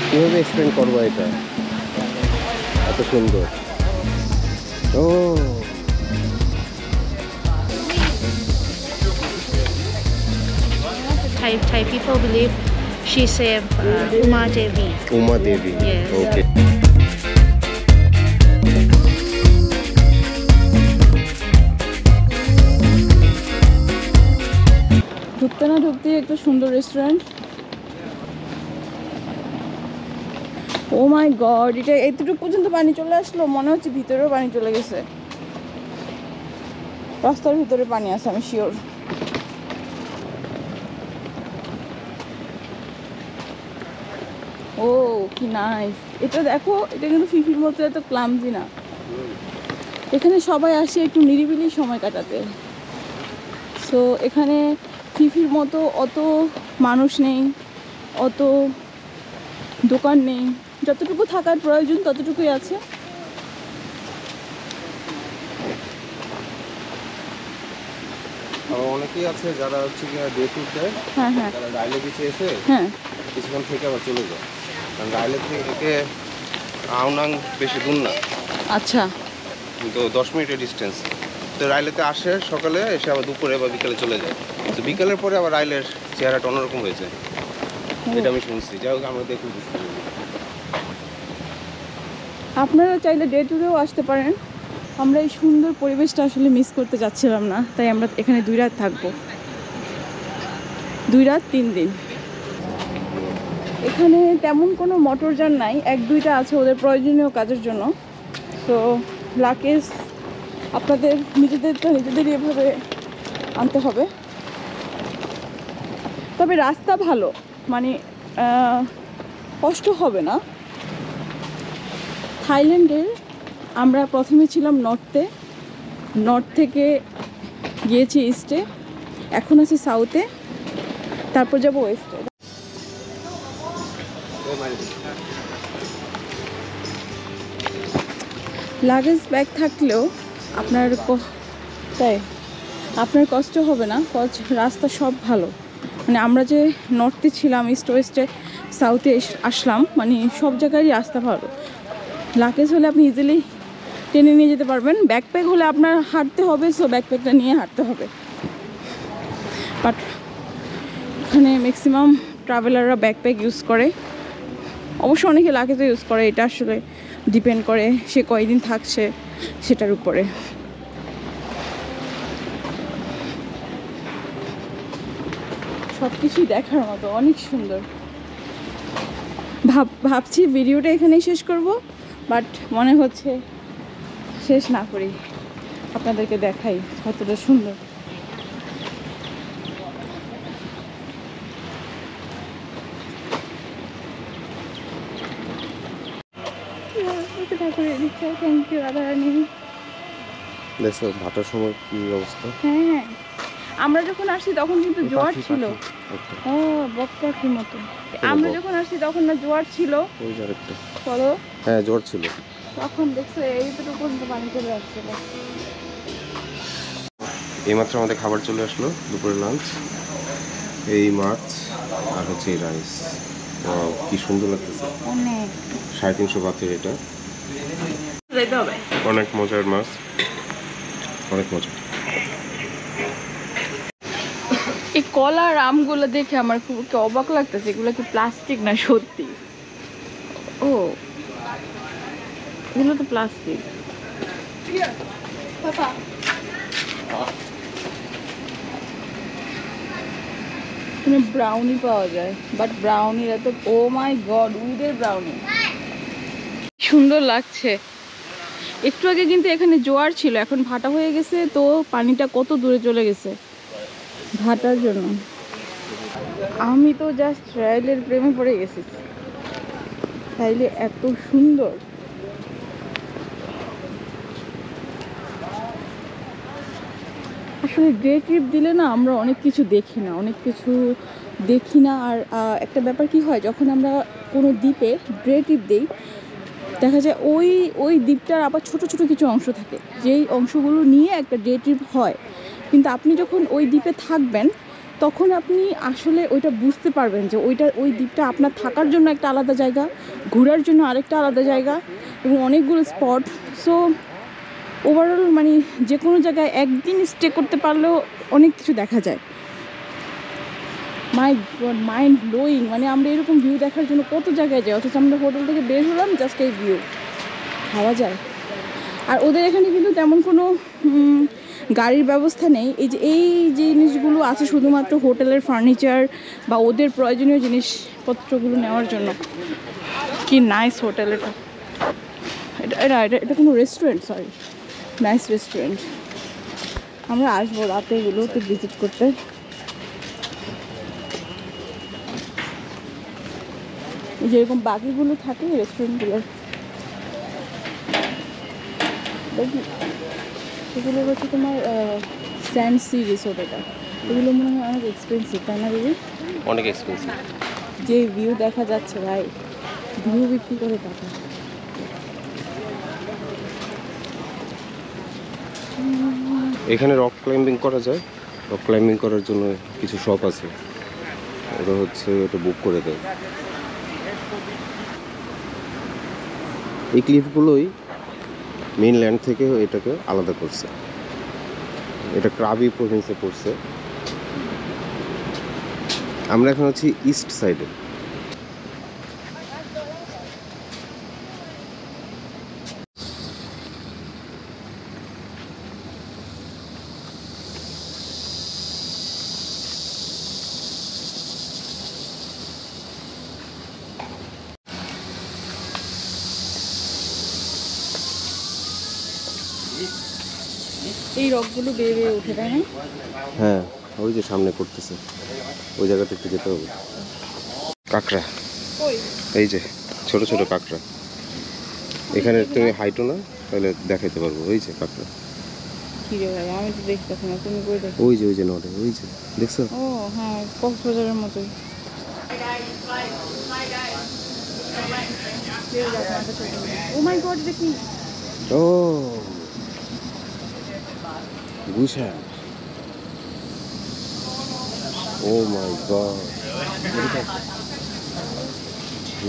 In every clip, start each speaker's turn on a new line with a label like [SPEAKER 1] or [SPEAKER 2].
[SPEAKER 1] কিভাবে এক্সপ্লেন করবো এটা, এত সুন্দর। ও
[SPEAKER 2] Thai people believe she's a Uma Devi.
[SPEAKER 1] Uma Devi.
[SPEAKER 2] Yes.
[SPEAKER 1] Okay.
[SPEAKER 3] ঢুকতে না ঢুকতেই একটা সুন্দর রেস্টুরেন্ট। ও মাই গড, এটা এতটুকু পর্যন্ত পানি চলে আসলো, মনে হচ্ছে ভিতরেও পানি চলে গেছে। রাস্তার ভিতরে পানি আছে, আমি শিওর। ও কি নাইস, এটা দেখো, এটা কিন্তু ফিফির মতো এত ক্লামজি না। এখানে সবাই আসে একটু নিরিবিলি সময় কাটাতে। সো এখানে ফিফির মতো অত মানুষ নেই, অত দোকান নেই, যতটুকু থাকার প্রয়োজন ততটুকুই আছে।
[SPEAKER 1] অনেকেই আছে যারা হচ্ছে ডে ট্যুর দেয়,
[SPEAKER 3] হ্যাঁ হ্যাঁ,
[SPEAKER 1] তারা রাইলে বিচে এসে
[SPEAKER 3] হ্যাঁ
[SPEAKER 1] কিছুক্ষণ থেকে আবার চলে যায়। কারণ রাইলে থেকে আউনাং বেশি দূর না,
[SPEAKER 3] আচ্ছা,
[SPEAKER 1] তো 10 মিনিটের ডিস্টেন্স। তো রাইলেতে আসে সকালে, এসে আবার দুপুরে বা বিকেলে চলে যায়। তো বিকেলের পরে আবার রাইলের চেহারাটা অন্যরকম হয়ে যায়, এটা আমি শুনছি। যাই হোক, আমরা দেখুন,
[SPEAKER 3] আপনারা চাইলে ডে ট্যুরেও আসতে পারেন। আমরা এই সুন্দর পরিবেশটা আসলে মিস করতে যাচ্ছিলাম না, তাই আমরা এখানে 2 রাত থাকবো, 2 রাত 3 দিন। এখানে তেমন কোনো মোটরযান নাই, 1-2টা আছে ওদের প্রয়োজনীয় কাজের জন্য। তো লাগেজ আপনাদের নিজেদেরই এভাবে আনতে হবে। তবে রাস্তা ভালো, মানে কষ্ট হবে না। থাইল্যান্ডের আমরা প্রথমে ছিলাম নর্থ থেকে গিয়েছি ইস্টে, এখন আছি সাউথে, তারপর যাব ওয়েস্টে। লাগেজ ব্যাগ থাকলেও আপনার কষ্ট হবে না, রাস্তা সব ভালো। মানে আমরা যে নর্থে ছিলাম, ইস্ট ওয়েস্টে, সাউথে আসলাম, মানে সব জায়গায় রাস্তা ভালো। লাগেজ হলে আপনি ইজিলি টেনে নিয়ে যেতে পারবেন। ব্যাকপ্যাক হলে আপনার হাঁটতে হবে, সো ব্যাকপ্যাকটা নিয়ে হাঁটতে হবে। বাট এখানে ম্যাক্সিমাম ট্রাভেলাররা ব্যাকপ্যাক ইউজ করে, অবশ্য অনেকে লাগেজও ইউজ করে। এটা আসলে ডিপেন্ড করে সে কয়দিন থাকছে সেটার উপরে। সব কিছুই দেখার মতো, অনেক সুন্দর। ভাবছি ভিডিওটা এখানেই শেষ করব, বাট মনে হচ্ছে শেষ না করি, আপনাদেরকে দেখাই কতটা সুন্দর। Thank you Radharani.
[SPEAKER 1] দেখছো ভাটার সময় কি অবস্থা।
[SPEAKER 3] হ্যাঁ, আমরা যখন আসছি তখন কিন্তু জোয়ার ছিল। ও বক পাখির মতো। আমরা যখন আসছি তখন না জোয়ার ছিল,
[SPEAKER 1] ওই জায়গাটা
[SPEAKER 3] বলো।
[SPEAKER 1] হ্যাঁ, জোয়ার ছিল।
[SPEAKER 3] তখন দেখছো এইটুকু পর্যন্ত পানি চলে আসছিল।
[SPEAKER 1] এইমাত্র আমাদের খাবার চলে আসলো, দুপুরের লাঞ্চ। এই মাছ আর হচ্ছে এই রাইস, কি সুন্দর লাগতেছে।
[SPEAKER 3] অনেক
[SPEAKER 1] 350 বাতের এটা,
[SPEAKER 3] যেতে হবে।
[SPEAKER 1] অনেক মজার মাছ, অনেক মজা।
[SPEAKER 3] এই কলার আমগুলো দেখে আমার খুব অবাক লাগতেছে, এগুলো কি প্লাস্টিক না সত্যি? ও, এগুলো তো প্লাস্টিক। এখানে ব্রাউনি পাওয়া যায়, বাট ব্রাউনির এত, ও মাই গড, উইডের ব্রাউনি সুন্দর লাগছে। একটু আগে কিন্তু এখানে জোয়ার ছিল, এখন ভাটা হয়ে গেছে, তো পানিটা কত দূরে চলে গেছে ভাটার জন্য। আমি তো জাস্ট রাইলের প্রেমে পড়ে গেছি। রাইলে এত সুন্দর, আসলে ডে ট্রিপ দিলে না আমরা অনেক কিছু দেখি না। আর একটা ব্যাপার কি হয়, যখন আমরা কোনো দ্বীপে ডে ট্রিপ দিই, দেখা যায় ওই দ্বীপটার আবার ছোট ছোট কিছু অংশ থাকে, যেই অংশগুলো নিয়ে একটা ডে ট্রিপ হয়। কিন্তু আপনি যখন ওই দ্বীপে থাকবেন, তখন আপনি আসলে ওইটা বুঝতে পারবেন যে ওই দ্বীপটা আপনার থাকার জন্য একটা আলাদা জায়গা, ঘোরার জন্য আরেকটা আলাদা জায়গা এবং অনেকগুলো স্পট। সো ওভারঅল মানে যে কোনো জায়গায় একদিন স্টে করতে পারলেও অনেক কিছু দেখা যায়। মাইন্ড ব্লোয়িং, মানে আমরা এরকম ভিউ দেখার জন্য কত জায়গায় যাই, অথচ আমরা হোটেল থেকে বের হলাম জাস্ট এই ভিউ ভাবা যায়। আর ওদের এখানে কিন্তু তেমন কোনো গাড়ির ব্যবস্থা নেই। এই জিনিসগুলো আছে শুধুমাত্র হোটেলের ফার্নিচার বা ওদের প্রয়োজনীয় জিনিসপত্রগুলো নেওয়ার জন্য। কি নাইস হোটেল এটা, এটা কোনো রেস্টুরেন্ট, সরি, নাইস রেস্টুরেন্ট। আমরা আসবো রাতে এগুলোতে ভিজিট করতে। যেরকম বাকিগুলো থাকে রেস্টুরেন্টগুলোর, সেগুলো হচ্ছে তোমার স্যান্ড সি রিসোর্ট। এগুলো মনে হয় অনেক এক্সপেন্সিভ, তাই না দিদি?
[SPEAKER 1] অনেক এক্সপেন্সিভ।
[SPEAKER 3] যে ভিউ দেখা যাচ্ছে ভাই, ভিউ বিক্রি করে টাকা।
[SPEAKER 1] এখানে রক ক্লাইম্বিং করা যায়। রক ক্লাইম্বিং করার জন্য কিছু শপ আছে, ওটা হচ্ছে ওটা বুক করে দেয়। এই ক্লিফগুলোই মেইনল্যান্ড থেকে এটাকে আলাদা করছে। এটা ক্রাবি প্রভিন্সে পড়ছে। আমরা এখন আছি ইস্ট সাইডে।
[SPEAKER 3] এই রকগুলো বেয়ে বেয়ে উঠে, তাই না?
[SPEAKER 1] হ্যাঁ, ওই যে সামনে করতেছে, ওই জায়গাটা একটু যেতে হবে। কাঁকড়া, এই যে ছোট ছোট কাঁকড়া। এখানে তুমি হাইটো না, তাহলে দেখাইতে পারবো। ওই যে কাঁকড়া,
[SPEAKER 3] কি রে ভাই, আমি তো দেখতেছি না, তুমি কই দেখো?
[SPEAKER 1] ওই যে নড়ে, ওই যে দেখছো?
[SPEAKER 3] ও হ্যাঁ, কক্সবাজারের মতোই। ও মাই গড, এটা কি?
[SPEAKER 1] ও গুশা, ও মাই গড।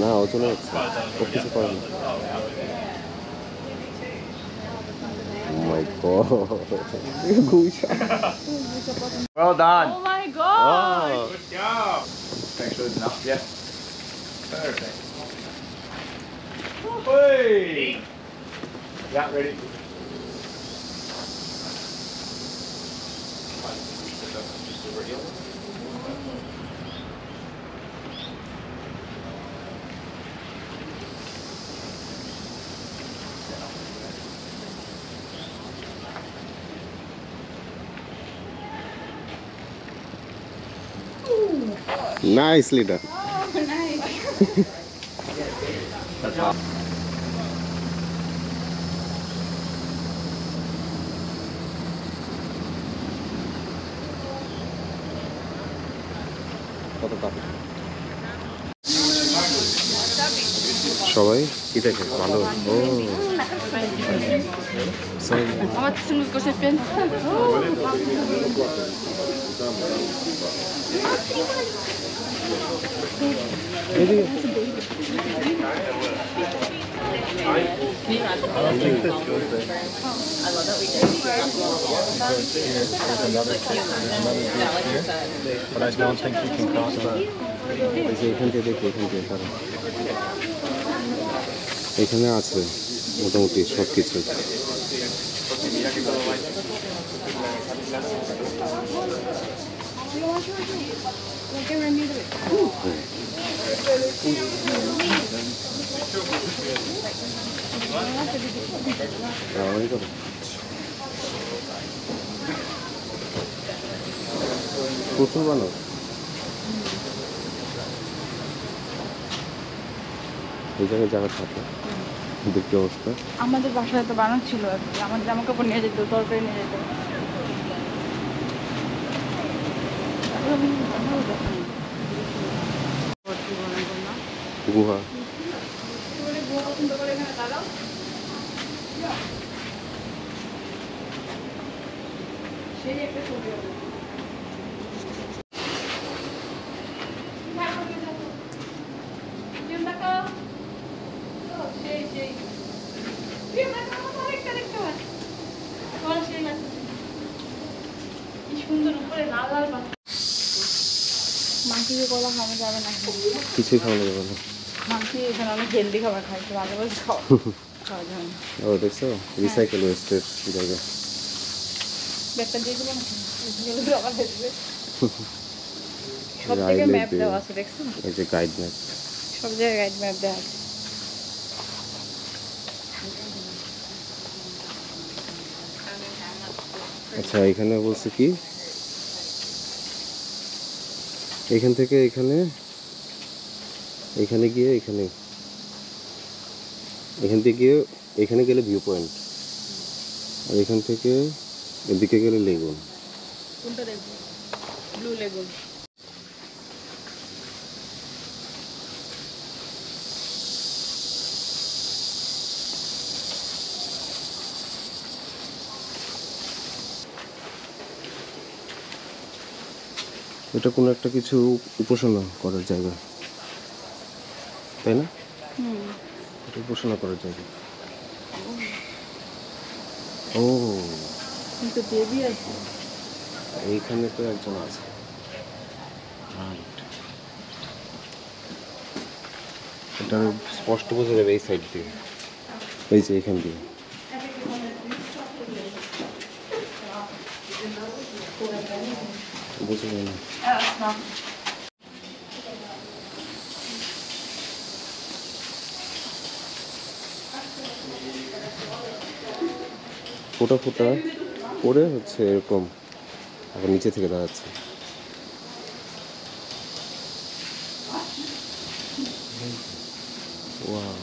[SPEAKER 1] না, ও চলে যাচ্ছে, ও কিছু করে না। Oh my god. Gusa.
[SPEAKER 4] Well done.
[SPEAKER 3] Oh my god.
[SPEAKER 1] Oh.
[SPEAKER 4] Good job. Make sure it's enough. Yeah. Perfect. Hey. Yeah, ready.
[SPEAKER 1] Nicely done.
[SPEAKER 3] Oh, nice.
[SPEAKER 1] সবাই কি দেখে ভালো? ও
[SPEAKER 3] আমার সুন্দর করে pen.
[SPEAKER 4] But I don't think you can cross that.
[SPEAKER 1] এখান থেকে দেখি, এখান থেকে কারণ এখানে আছে মোটামুটি সব কিছু। প্রচুর বানাও। এই জায়গায় জায়গা থাকে, দেখতে অবস্থা।
[SPEAKER 3] আমাদের বাসায় তো বানাচ্ছিল আর কি, আমার জামা কাপড় নিয়ে যেত, তরকারি নিয়ে যেত।
[SPEAKER 1] গুহা,
[SPEAKER 3] মাংসকে কলা খাওয়া যাবে না,
[SPEAKER 1] কিছুই খাওয়ানো যাবে না।
[SPEAKER 3] মাংস এখানে অনেক হেলদি খাবার খাই, তো আগে বলছি খাওয়া যাবে না।
[SPEAKER 1] ও দেখছো, রিসাইকেল ওয়েস্টের জায়গা।
[SPEAKER 3] ব্যাগটা দিয়ে দিলাম, সব জায়গায় ম্যাপ দেওয়া আছে, দেখছো?
[SPEAKER 1] এই যে গাইড ম্যাপ,
[SPEAKER 3] সব জায়গায় গাইড ম্যাপ দেওয়া আছে।
[SPEAKER 1] আচ্ছা এখানে বলছে কি, এখান থেকে এখানে, এখানে গিয়ে এখানে, এখান থেকে গিয়ে এখানে গেলে ভিউ পয়েন্ট, আর এখান থেকে এদিকে গেলে লেগুন।
[SPEAKER 3] কোনটা দেখবো? Blue lagoon.
[SPEAKER 1] এটা কোনো একটা কিছু উপাসনা করার জায়গা, তাই না? এটা উপাসনা করার জায়গা। ও
[SPEAKER 3] কিন্তু দেবী আছে।
[SPEAKER 1] এইখানে তো একজন আছে, রাইট। এটা স্পষ্ট বোঝা যাবে এই সাইড দিয়ে, এই যে এখান দিয়ে। বুঝে যায় না। ফোটা ফোটা করে হচ্ছে এরকম, আবার নিচে থেকে দাঁড়াচ্ছে। ওয়াও,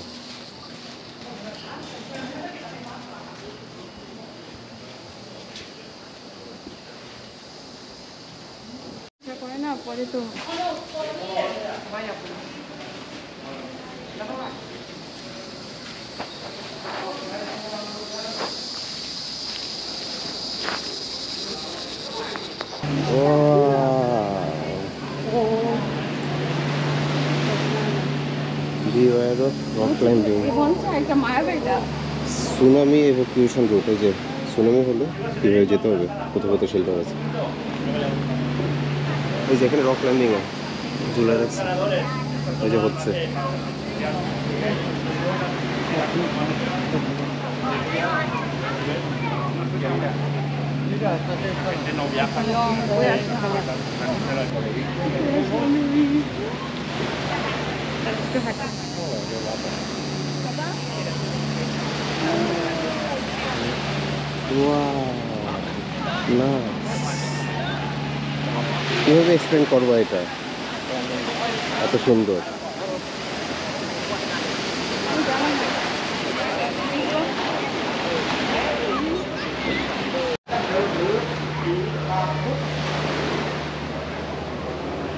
[SPEAKER 3] করে না পরে তো
[SPEAKER 1] Beware of rock climbing.
[SPEAKER 3] একটা মায়াবাড়িটা।
[SPEAKER 1] সুনামি এভাকুয়েশন রুট, এই যে সুনামি হলে কীভাবে যেতে হবে, কোথাও কোথাও শেল্টার আছে। এই যে এখানে রক ক্লাইম্বিং ঝুলে রাখছে, এই যে হচ্ছে। না কীভাবে এক্সপ্লেন করবো এটা, এত সুন্দর।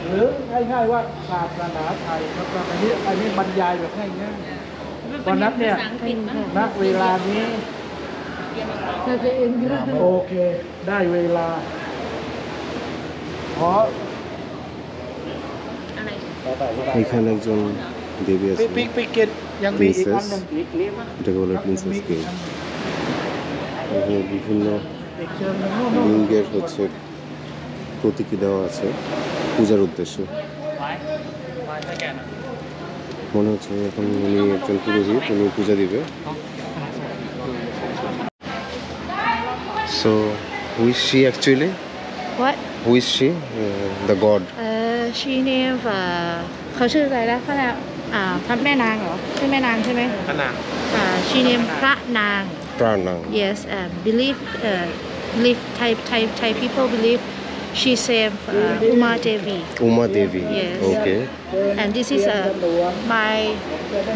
[SPEAKER 5] หรือง่ายๆว่าศาสนาไทยครับอันนี้บรรยายแบบง่ายๆวันนั้นเนี่ยณเวลานี้โอเคได้เวลาขอ
[SPEAKER 1] এখানে একজন দেবী আছে,
[SPEAKER 5] ปิกเกตยังมีอีกอันหนึ่งอีกคลิป
[SPEAKER 1] এটাকে বলে প্রিন্সেস কেভ। এখানে বিভিন্ন
[SPEAKER 5] อีกเชิญหนึ่ง
[SPEAKER 1] লিঙ্গের হচ্ছে প্রতীকী দেওয়া আছে পূজার উদ্দেশ্যে। মনে হচ্ছে এখন উনি একজন পুরোহিত, উনি পূজা দিবে। So who is she actually?
[SPEAKER 2] What?
[SPEAKER 1] Who is she? The god.
[SPEAKER 2] She name เขาชื่ออะไรนะพระนางพระแม่นางเหรอชื่อแม่นางใช่ไหมพระนางshe name พระนาง
[SPEAKER 1] Pranang.
[SPEAKER 2] yes believe Thai people believe she same Uma Devi.
[SPEAKER 1] Uma Devi.
[SPEAKER 2] Yes.
[SPEAKER 1] Okay.
[SPEAKER 2] And this is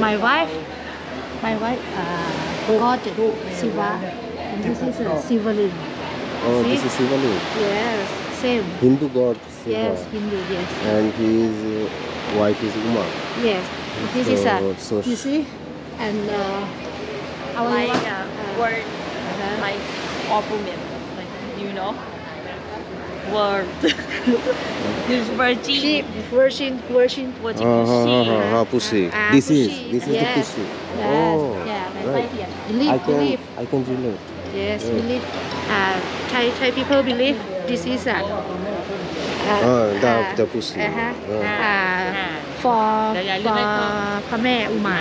[SPEAKER 2] my wife god Shiva, and this is Shivaling.
[SPEAKER 1] Oh, this is Shivaling.
[SPEAKER 2] Yes, same.
[SPEAKER 1] Hindu god Shiva.
[SPEAKER 2] Yes, Hindu, yes.
[SPEAKER 1] And his wife is Uma.
[SPEAKER 2] Yes, this is you see, and our
[SPEAKER 6] Like word,
[SPEAKER 2] uh-huh.
[SPEAKER 6] like all women, like you know, word. This virgin,
[SPEAKER 2] sheep, virgin,
[SPEAKER 6] virgin, pussy.
[SPEAKER 1] Pussy.
[SPEAKER 2] Ah,
[SPEAKER 1] This is
[SPEAKER 2] pussy.
[SPEAKER 1] the
[SPEAKER 2] Yes.
[SPEAKER 1] pussy.
[SPEAKER 2] Yes,
[SPEAKER 1] Oh.
[SPEAKER 2] yes.
[SPEAKER 1] right?
[SPEAKER 2] Believe, believe.
[SPEAKER 1] I can relate.
[SPEAKER 2] Yes, believe. Thai people believe this is
[SPEAKER 1] The pussy.
[SPEAKER 2] For พระแม่อุมา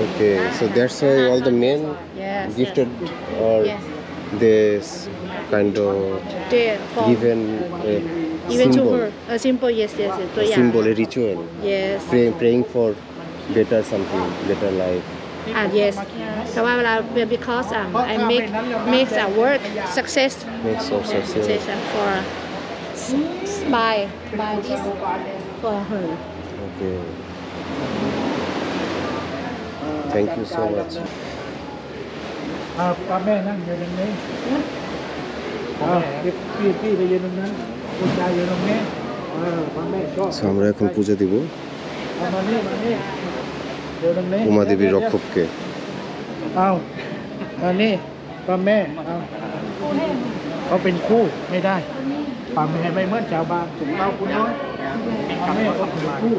[SPEAKER 1] Okay, so that's why all the men
[SPEAKER 2] Yes.
[SPEAKER 1] gifted or
[SPEAKER 2] Yes.
[SPEAKER 1] this kind of
[SPEAKER 2] They for
[SPEAKER 1] given a
[SPEAKER 2] even to
[SPEAKER 1] symbol,
[SPEAKER 2] her. A symbol, yes, yes, yes. ตัว
[SPEAKER 1] a
[SPEAKER 2] อย่าง
[SPEAKER 1] symbol, a ritual,
[SPEAKER 2] Yes.
[SPEAKER 1] praying for better something, better life.
[SPEAKER 2] Yes. เพราะว่าเวลา because I make a work success
[SPEAKER 1] Makes of success.
[SPEAKER 2] success and for by this for her.
[SPEAKER 1] Okay. Thank you so much.
[SPEAKER 5] พ่อแม่นั่งอยู่ตรงนี้พี่ไปยืนตรงนั้นคุณยายอยู่ตรงนี้พ่อแม่ชอบ
[SPEAKER 1] So আমরা এখন পূজা দিব
[SPEAKER 5] มานี่อยู่ตรงนี้
[SPEAKER 1] উমা দেবীর রক্ষককে।
[SPEAKER 5] เอามานี่พ่อแม่เอาเขาเป็นคู่ไม่ได้พ่อแม่ไม่เหมือนชาวบ้านถึงเราคุณน้อยพ่อแม่ก็เป็นคู่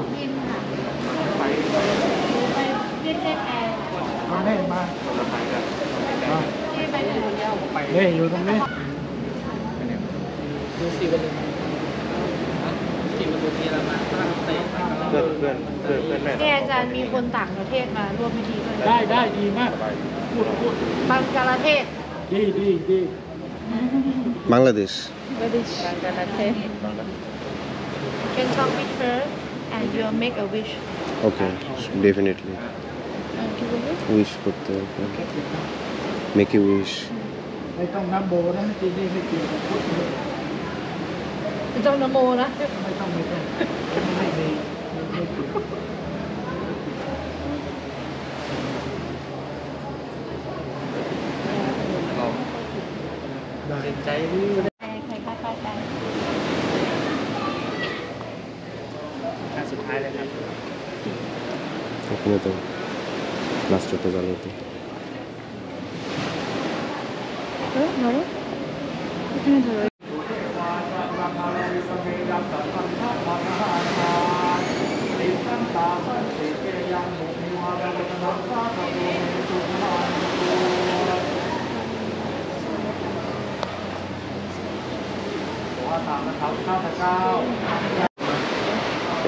[SPEAKER 5] พ่อแม่มาเนี่ยอยู่ตรงนี้
[SPEAKER 2] เนี่ยอาจารย์มีคนต่างประเทศมาร่วมพิธีด้วย
[SPEAKER 5] ได้ดีมากพูด
[SPEAKER 2] บังกลาเทศ
[SPEAKER 5] ดี
[SPEAKER 1] Bangladesh.
[SPEAKER 2] Bangladesh can talk with her and you'll make a wish
[SPEAKER 1] Okay, definitely. Wish করতে হবে। Make a wish.
[SPEAKER 5] ไม่ต้องน้ำโบนะที่นี่ไม่เกี่ยวกับพุทธเลย
[SPEAKER 2] ไม่ต้องนโมนะ
[SPEAKER 5] ไม่ต้องไม่มีไม่เกี่ยวได้ใจดี
[SPEAKER 4] สุดท้ายเลยครับ
[SPEAKER 1] ওখানে তো লাস্টটা জ্বালাতে।
[SPEAKER 2] ধরো এখানে ধরো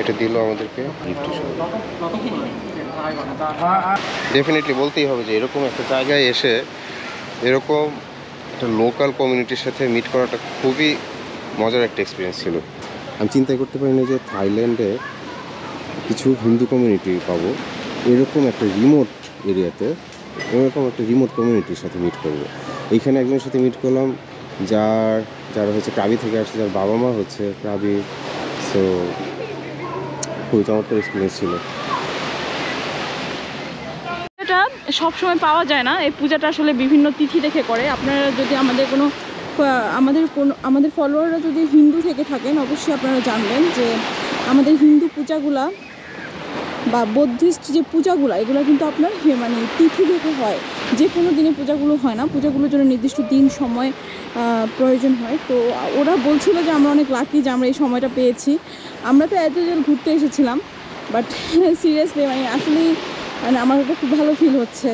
[SPEAKER 1] এটা দিল আমাদেরকে গিফট হিসেবে। ডেফিনেটলি বলতেই হবে যে এরকম একটা জায়গায় এসে এরকম একটা লোকাল কমিউনিটির সাথে মিট করাটা খুবই মজার একটা এক্সপিরিয়েন্স ছিল। আমি চিন্তাই করতে পারিনি যে থাইল্যান্ডে কিছু হিন্দু কমিউনিটি পাবো, এরকম একটা রিমোট এরিয়াতে এরকম একটা রিমোট কমিউনিটির সাথে মিট করবো। এইখানে একজনের সাথে মিট করলাম যারা হচ্ছে ক্রাবি থেকে আসছে, যার বাবা মা হচ্ছে ক্রাবি। সো খুবই চমৎকার এক্সপিরিয়েন্স ছিল।
[SPEAKER 3] এটা সবসময় পাওয়া যায় না, এই পূজাটা আসলে বিভিন্ন তিথি দেখে করে। আপনারা যদি আমাদের ফলোয়াররা যদি হিন্দু থেকে থাকেন অবশ্যই আপনারা জানবেন যে আমাদের হিন্দু পূজাগুলা বা বৌদ্ধিস্ট যে পূজাগুলো এগুলো কিন্তু আপনার মানে তিথি দেখে হয়, যে কোনো দিনে পূজাগুলো হয় না, পূজাগুলোর জন্য নির্দিষ্ট দিন সময় প্রয়োজন হয়। তো ওরা বলছিল যে আমরা অনেক লাকি যে আমরা এই সময়টা পেয়েছি। আমরা তো এতজন ঘুরতে এসেছিলাম, বাট সিরিয়াসলি মানে আসলেই মানে আমার খুব ভালো ফিল হচ্ছে।